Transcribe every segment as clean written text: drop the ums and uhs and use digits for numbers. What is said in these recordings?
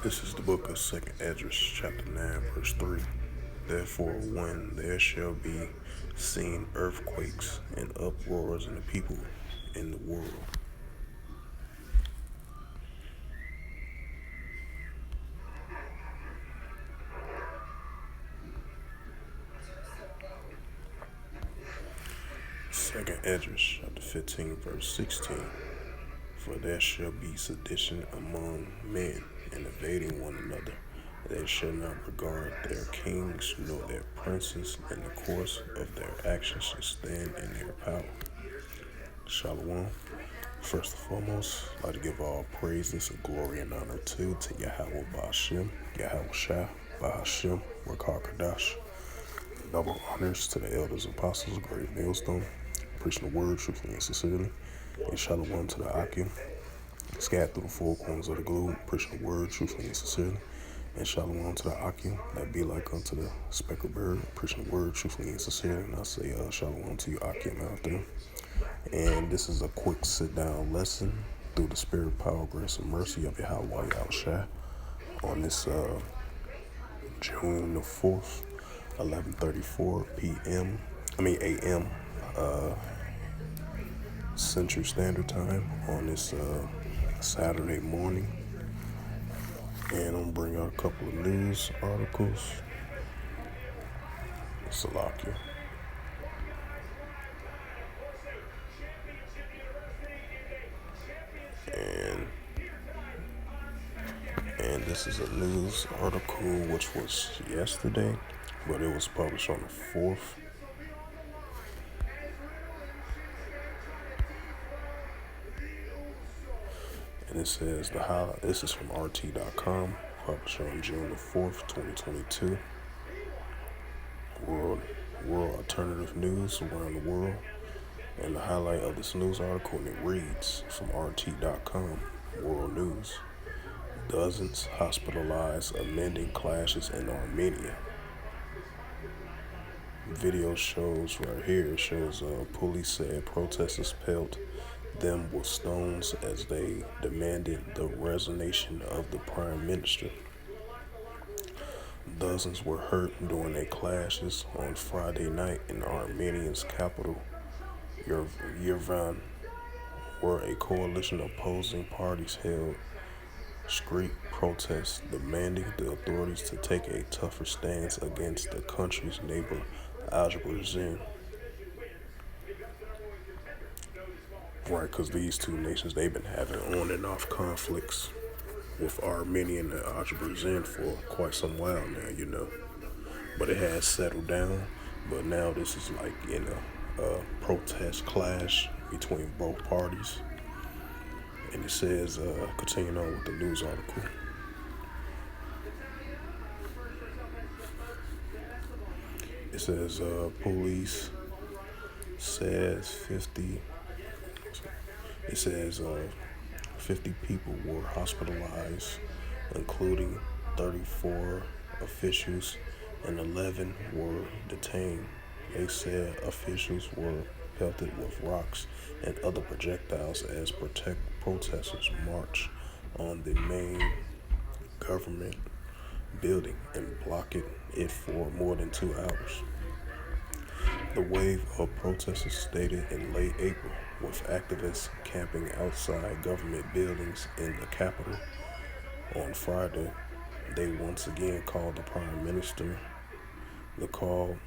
This is the book of Second Esdras, chapter 9, verse 3. Therefore, when there shall be seen earthquakes and uproars in the people in the world. Second Esdras, chapter 15, verse 16. For there shall be sedition among men, and evading one another. They shall not regard their kings nor their princes, and the course of their actions shall stand in their power. Shalom. First and foremost, I'd like to give all praises and glory and honor to Yahweh Ba'ashem, Yahweh Shah, Ba'ashem, Rakar Kadash. Double honors to the elders, apostles, great millstone, preaching the word truthfully and sincerely. And shalom to the Akim, scattered through the four corners of the globe, preaching the word truthfully and sincerely. And shalom to the Akim, that be like unto the speckled bird, preaching the word truthfully and sincerely. And I say shalom to you, Akim, out there. And this is a quick sit-down lesson through the spirit, power, grace, and mercy of Yahweh Yahushua on this June the 4th, 11:34 p.m. a.m. Central Standard Time on this Saturday morning. And I'm gonna bring out a couple of news articles. Salakia. And this is a news article which was yesterday, but it was published on the 4th. And it says this is from RT.com, published on June the 4th, 2022. World alternative news around the world. And the highlight of this news article, and it reads from RT.com, World News. Dozens hospitalized amid clashes in Armenia. Video shows right here, shows police said protesters pelted them with stones as they demanded the resignation of the prime minister. Dozens were hurt during their clashes on Friday night in Armenia's capital, Yerevan, where a coalition of opposing parties held street protests demanding the authorities to take a tougher stance against the country's neighbor, Azerbaijan. Right, because these two nations, they've been having on and off conflicts with Armenia and Azerbaijan for quite some while now, But it has settled down. But now this is like in a protest clash between both parties. And it says, continuing on with the news article. It says, police says 50 people were hospitalized, including 34 officials, and 11 were detained. They said officials were pelted with rocks and other projectiles as protesters marched on the main government building and blocked it for more than 2 hours. The wave of protesters started in late April, with activists camping outside government buildings in the capital. On Friday, they once again called the Prime Minister, Nikol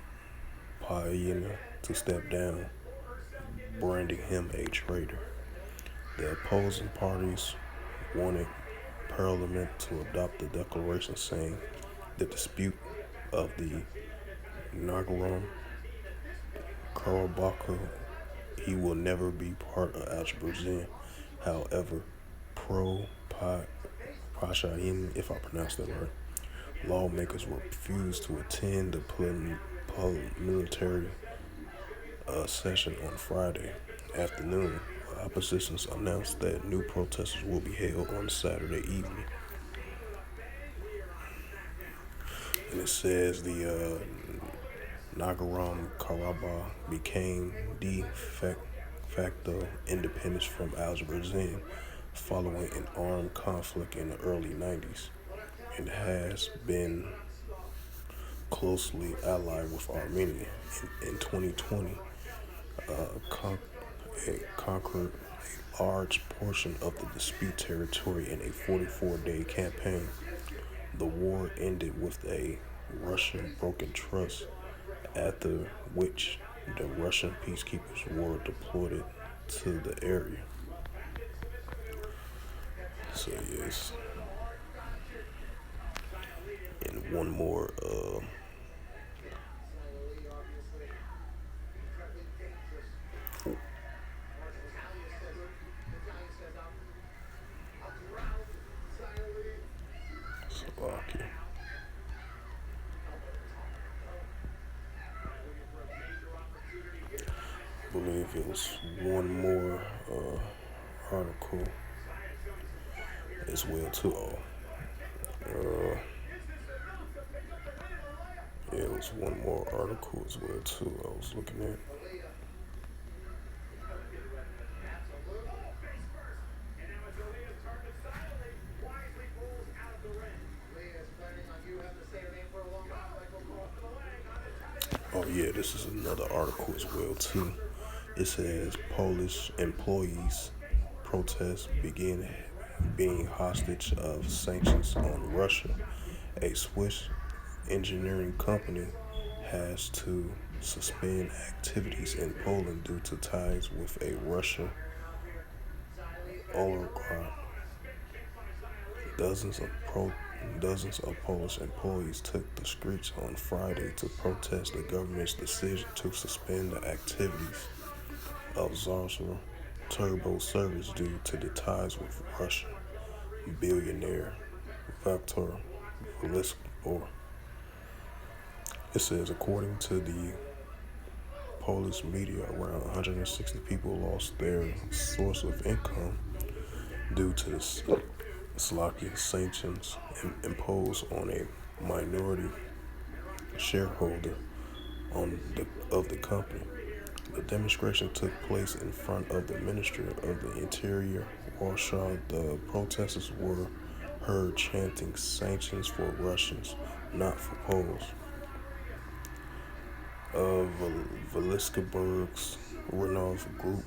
Paşinyan, to step down, branding him a traitor. The opposing parties wanted Parliament to adopt the declaration saying the dispute of the Nagorno-Karabakh, he will never be part of Azerbaijan. However, pro-Paşinyan, if I pronounced that right, lawmakers refused to attend the parliamentary session on Friday afternoon. Oppositions announced that new protests will be held on Saturday evening. And it says the Nagorno-Karabakh became de facto independence from Azerbaijan following an armed conflict in the early 90s. and has been closely allied with Armenia. In 2020, con- it conquered a large portion of the dispute territory in a 44-day campaign. The war ended with a Russian broken trust, after which the Russian peacekeepers were deployed to the area. So yes, and one more Slovakia. I believe it was one more article as well too. Uh, yeah, it was one more article as well too. I was looking at. Oh yeah, this is another article as well too. It says Polish employees protest begin being hostage of sanctions on Russia. A Swiss engineering company has to suspend activities in Poland due to ties with a Russian oligarch. Dozens of pro- Dozens of Polish employees took the streets on Friday to protest the government's decision to suspend the activities of Zarsor Turbo Service due to the ties with Russian billionaire Viktor Velisco. It says, according to the Polish media, around 160 people lost their source of income due to the Slovakian sanctions imposed on a minority shareholder of the company. The demonstration took place in front of the Ministry of the Interior, Warsaw. The protesters were heard chanting sanctions for Russians, not for Poles. Veliscaburg's Renault Group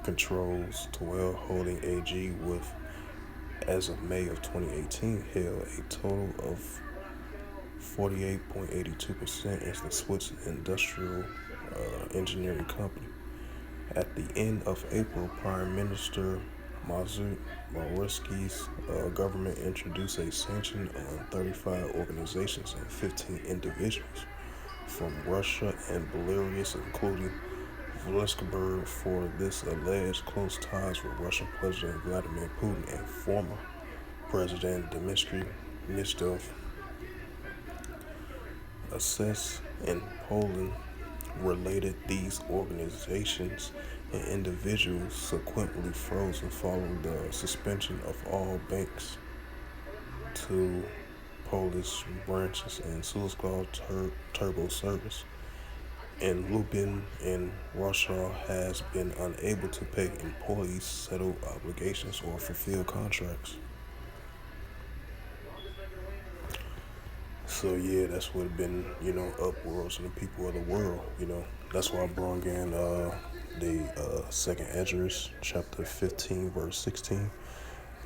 controls 12 Holding AG with, as of May of 2018, held a total of 48.82% as the Swiss industrial engineering company. At the end of April, Prime Minister Mazur Morawiecki's government introduced a sanction on 35 organizations and 15 individuals from Russia and Belarus, including Veliscaburg, for this alleged close ties with Russian President Vladimir Putin and former President Dmitry Medvedev. Assess in Poland related these organizations and individuals subsequently frozen following the suspension of all banks to Polish branches in Suezgal Turbo Service. And Lubin in Russia has been unable to pay employees, settle obligations, or fulfill contracts. So yeah, that's what been, uproars in the people of the world. That's why I brought in the second address, chapter 15, verse 16,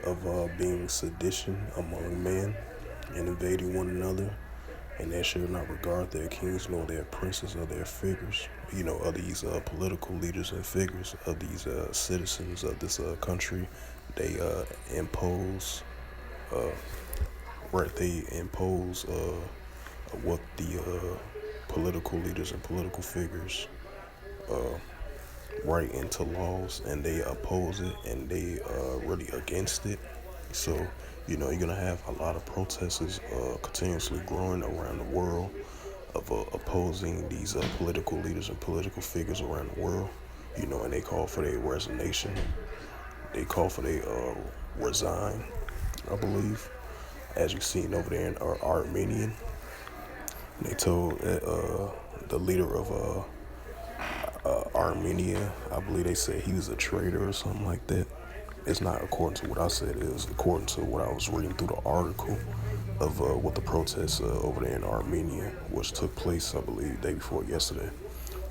of being sedition among men and invading one another, and they shall not regard their kings nor their princes or their figures, of these political leaders and figures of these citizens of this country. They impose, right? They impose what the political leaders and political figures write into laws, and they oppose it, and they really against it. So, you're gonna have a lot of protesters continuously growing around the world of opposing these political leaders and political figures around the world. And they call for their resignation. They call for their resign, I believe. As you've seen over there in Armenian, they told the leader of Armenia, I believe they said he was a traitor or something like that. It's not according to what I said. It was according to what I was reading through the article of what the protests over there in Armenia, which took place, I believe, day before yesterday.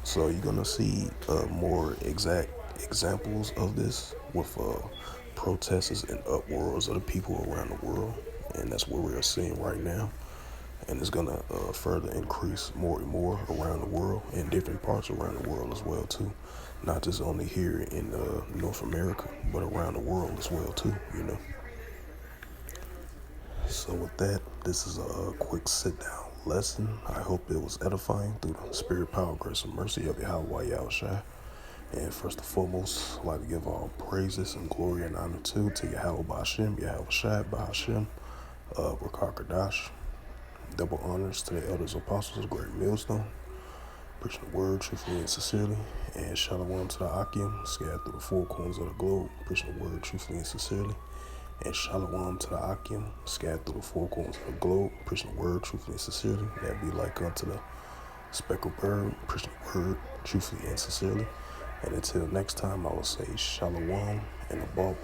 So you're gonna see more exact examples of this with protests and uproars of the people around the world, and that's what we are seeing right now. And it's gonna further increase more and more around the world, in different parts around the world as well too. Not just only here in North America, but around the world as well too. You know. So with that, this is a quick sit down lesson. I hope it was edifying through the spirit, power, grace, and mercy of Yahweh Yahushua. And first and foremost, I'd like to give all praises and glory and honor to Yahweh Ba'Hashem, Yahweh Shai Ba'Hashem, Rakar Kadash. Double honors to the elders, apostles, great millstone, preaching the word truthfully and sincerely. And shalom to the Akim, scattered through the four corners of the globe, preaching the word truthfully and sincerely. And shalom to the Akim, scattered through the four corners of the globe, preaching the word truthfully and sincerely. That be like unto the speckled bird, preaching the word truthfully and sincerely. And until next time, I will say shalom and a ball.